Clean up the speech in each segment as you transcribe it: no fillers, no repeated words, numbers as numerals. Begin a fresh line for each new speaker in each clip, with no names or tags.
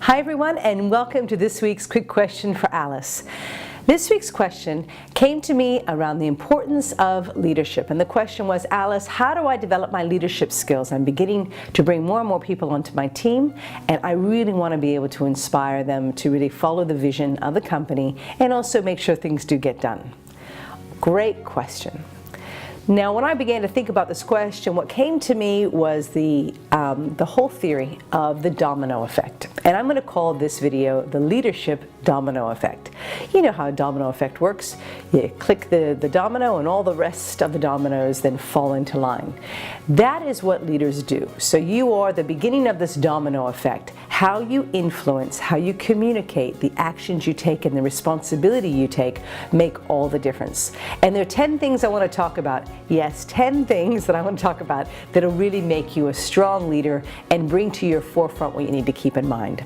Hi everyone, and welcome to this week's quick question for Alice. This week's question came to me around the importance of leadership, and the question was, Alice, how do I develop my leadership skills? I'm beginning to bring more and more people onto my team, and I really want to be able to inspire them to really follow the vision of the company and also make sure things do get done. Great question. Now, when I began to think about this question, what came to me was the whole theory of the domino effect. And I'm going to call this video the leadership domino effect. You know how a domino effect works. You click the domino and all the rest of the dominoes then fall into line. That is what leaders do. So you are the beginning of this domino effect. How you influence, how you communicate, the actions you take and the responsibility you take make all the difference. And there are 10 things I want to talk about. Yes, 10 things that I want to talk about that'll really make you a strong leader and bring to your forefront what you need to keep in mind.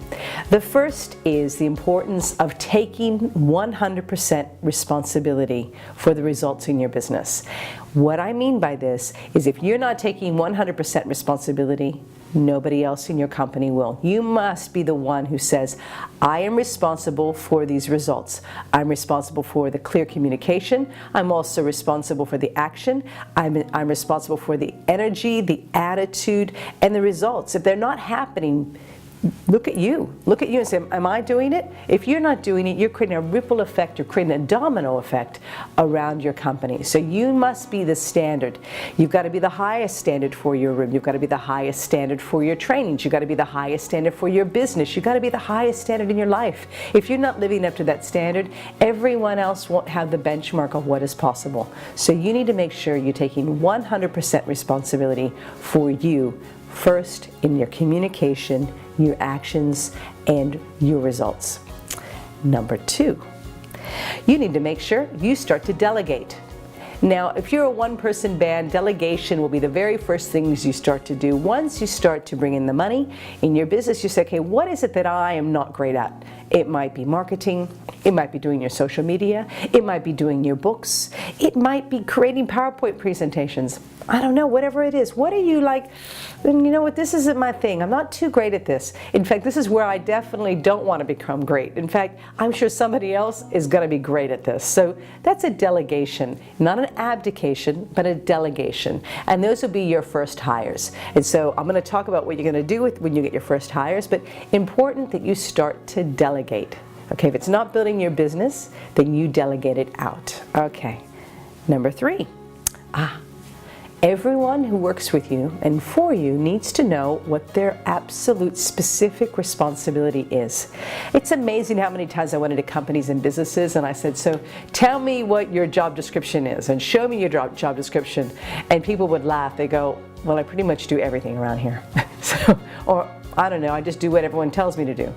The first is the importance of taking 100% responsibility for the results in your business. What I mean by this is if you're not taking 100% responsibility, nobody else in your company will. You must be the one who says, I am responsible for these results. I'm responsible for the clear communication. I'm also responsible for the action. I'm responsible for the energy, the attitude, and the results. If they're not happening, look at you and say, am I doing it? If you're not doing it, you're creating a ripple effect, you're creating a domino effect around your company. So you must be the standard. You've got to be the highest standard for your room. You've got to be the highest standard for your trainings. You've got to be the highest standard for your business. You've got to be the highest standard in your life. If you're not living up to that standard, everyone else won't have the benchmark of what is possible. So you need to make sure you're taking 100% responsibility for you first in your communication, your actions, and your results. Number 2, you need to make sure you start to delegate. Now, if you're a one-person band, delegation will be the very first things you start to do. Once you start to bring in the money in your business, you say, okay, what is it that I am not great at? It might be marketing, it might be doing your social media, it might be doing your books, it might be creating PowerPoint presentations. I don't know, whatever it is. What are you like, you know what, this isn't my thing. I'm not too great at this. In fact, this is where I definitely don't want to become great. In fact, I'm sure somebody else is going to be great at this. So that's a delegation, not an abdication, but a delegation. And those will be your first hires. And so I'm going to talk about what you're going to do when you get your first hires, but important that you start to delegate. Okay, if it's not building your business, then you delegate it out. Okay, number 3. Everyone who works with you and for you needs to know what their absolute specific responsibility is. It's amazing how many times I went into companies and businesses and I said, so tell me what your job description is and show me your job description. And people would laugh. They go, well, I pretty much do everything around here. Or I don't know, I just do what everyone tells me to do.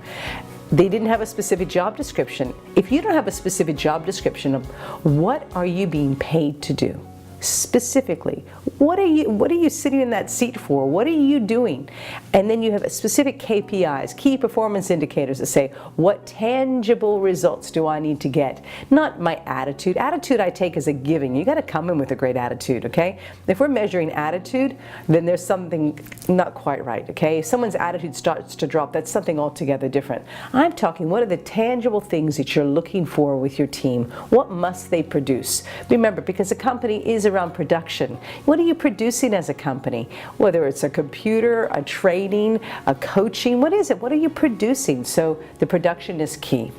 They didn't have a specific job description. If you don't have a specific job description of what are you being paid to do? Specifically, what are you sitting in that seat for? What are you doing? And then you have specific KPIs, key performance indicators that say, what tangible results do I need to get? Not my attitude. Attitude I take as a given. You got to come in with a great attitude, okay? If we're measuring attitude, then there's something not quite right, okay? If someone's attitude starts to drop, that's something altogether different. I'm talking, what are the tangible things that you're looking for with your team? What must they produce? Remember, because a company is around production. What are you producing as a company? Whether it's a computer, a training, a coaching, what is it? What are you producing? So the production is key.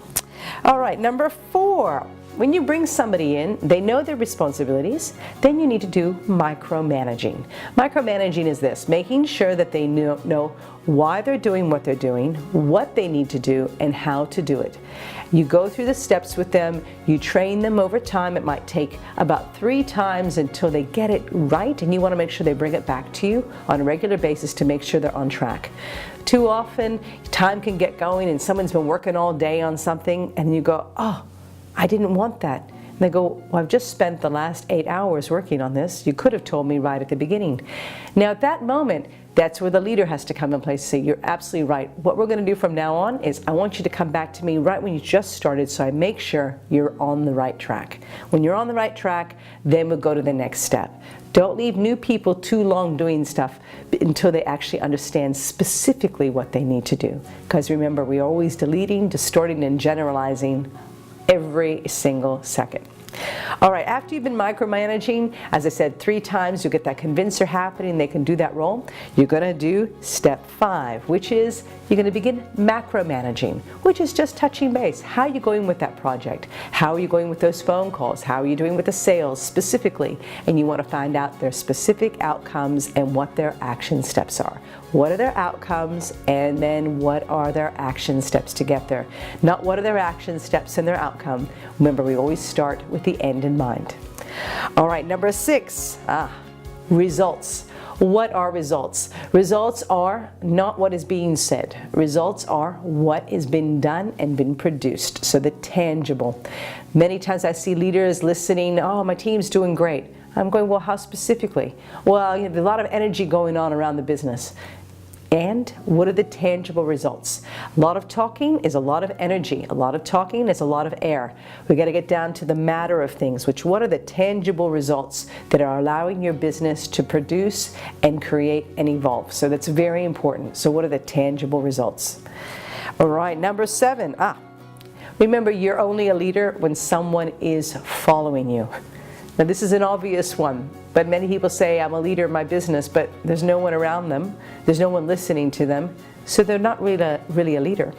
All right, number 4. When you bring somebody in, they know their responsibilities, then you need to do micromanaging. Micromanaging is this, making sure that they know why they're doing what they're doing, what they need to do, and how to do it. You go through the steps with them, you train them over time. It might take about 3 times until they get it right, and you want to make sure they bring it back to you on a regular basis to make sure they're on track. Too often, time can get going and someone's been working all day on something, and you go, oh, I didn't want that. And they go, well, I've just spent the last 8 hours working on this. You could have told me right at the beginning. Now at that moment, that's where the leader has to come in place and say, you're absolutely right. What we're going to do from now on is I want you to come back to me right when you just started so I make sure you're on the right track. When you're on the right track, then we'll go to the next step. Don't leave new people too long doing stuff until they actually understand specifically what they need to do. Because remember, we're always deleting, distorting, and generalizing every single second. All right, after you've been micromanaging, as I said 3 times, you get that convincer happening, they can do that role. You're going to do step 5, which is you're going to begin macro managing, which is just touching base. How are you going with that project? How are you going with those phone calls? How are you doing with the sales specifically? And you want to find out their specific outcomes and what their action steps are. What are their outcomes, and then what are their action steps to get there? Not what are their action steps and their outcome. Remember, we always start with the end in mind. All right, number 6, results. What are results? Results are not what is being said. Results are what has been done and been produced, so the tangible. Many times I see leaders listening, oh, my team's doing great. I'm going, well, how specifically? Well, there's a lot of energy going on around the business. And what are the tangible results? A lot of talking is a lot of energy. A lot of talking is a lot of air. We got to get down to the matter of things, which what are the tangible results that are allowing your business to produce and create and evolve? So that's very important. So what are the tangible results? All right, number 7. Remember, you're only a leader when someone is following you. Now this is an obvious one, but many people say I'm a leader in my business, but there's no one around them, there's no one listening to them, so they're not really a leader.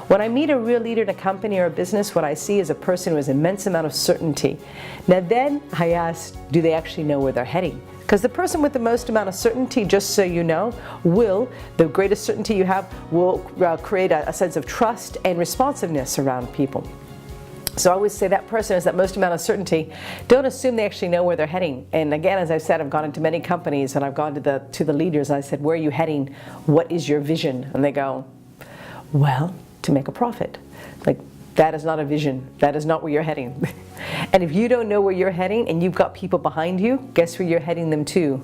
When I meet a real leader in a company or a business, what I see is a person who has an immense amount of certainty. Now then I ask, do they actually know where they're heading? Because the person with the most amount of certainty, just so you know, the greatest certainty you have, will create a sense of trust and responsiveness around people. So I always say that person has that most amount of certainty. Don't assume they actually know where they're heading. And again, as I've said, I've gone into many companies and I've gone to the leaders and I said, where are you heading? What is your vision? And they go, well, to make a profit. Like, that is not a vision. That is not where you're heading. And if you don't know where you're heading and you've got people behind you, guess where you're heading them to?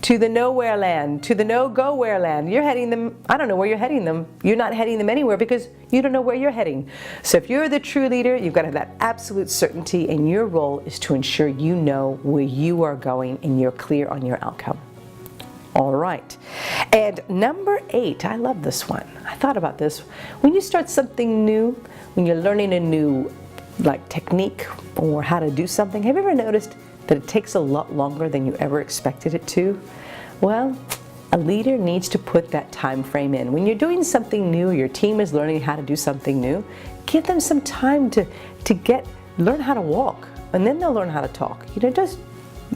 To the nowhere land, to the no-go-where land. You're heading them, I don't know where you're heading them. You're not heading them anywhere because you don't know where you're heading. So if you're the true leader, you've got to have that absolute certainty, and your role is to ensure you know where you are going and you're clear on your outcome. All right. And number 8, I love this one. I thought about this. When you start something new, when you're learning a new technique or how to do something, have you ever noticed that it takes a lot longer than you ever expected it to? Well, a leader needs to put that time frame in. When you're doing something new, your team is learning how to do something new, give them some time to learn how to walk, and then they'll learn how to talk. Just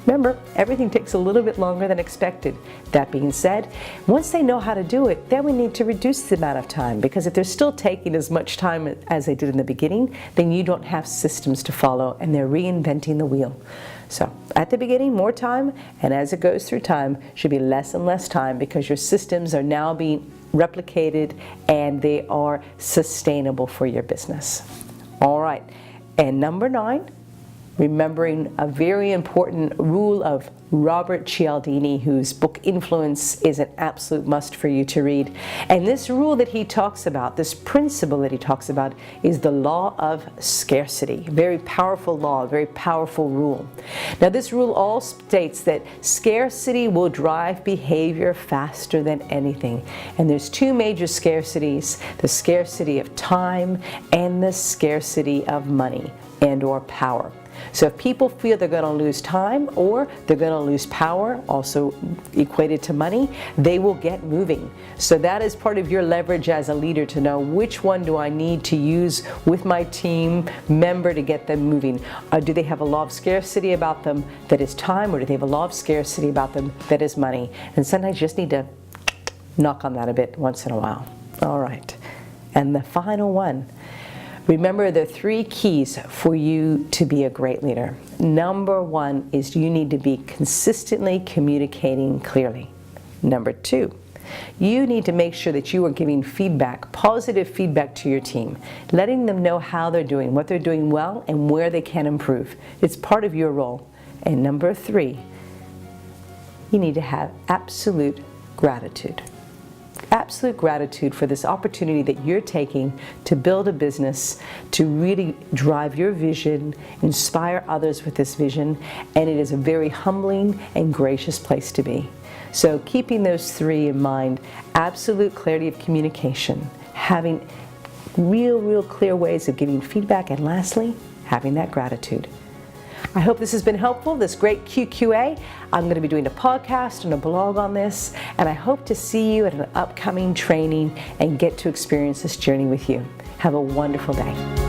remember, everything takes a little bit longer than expected. That being said, once they know how to do it, then we need to reduce the amount of time, because if they're still taking as much time as they did in the beginning, then you don't have systems to follow and they're reinventing the wheel. So at the beginning, more time, and as it goes through time, should be less and less time, because your systems are now being replicated and they are sustainable for your business. All right, and number 9, remembering a very important rule of Robert Cialdini, whose book Influence is an absolute must for you to read. And this rule that he talks about, this principle that he talks about, is the Law of Scarcity. Very powerful law, very powerful rule. Now this rule all states that scarcity will drive behavior faster than anything. And there's 2 major scarcities: the scarcity of time and the scarcity of money and or power. So if people feel they're going to lose time or they're going to lose power, also equated to money, they will get moving. So that is part of your leverage as a leader, to know which one do I need to use with my team member to get them moving. Do they have a law of scarcity about them that is time, or do they have a law of scarcity about them that is money? And sometimes you just need to knock on that a bit once in a while. All right. And the final one. Remember the 3 keys for you to be a great leader. Number 1 is you need to be consistently communicating clearly. Number 2, You need to make sure that you are giving feedback, positive feedback to your team, letting them know how they're doing, what they're doing well, and where they can improve. It's part of your role. And number 3, you need to have absolute gratitude. Absolute gratitude for this opportunity that you're taking to build a business, to really drive your vision, inspire others with this vision, and it is a very humbling and gracious place to be. So keeping those 3 in mind, absolute clarity of communication, having real clear ways of giving feedback, and lastly, having that gratitude. I hope this has been helpful, this great QQA. I'm going to be doing a podcast and a blog on this, and I hope to see you at an upcoming training and get to experience this journey with you. Have a wonderful day.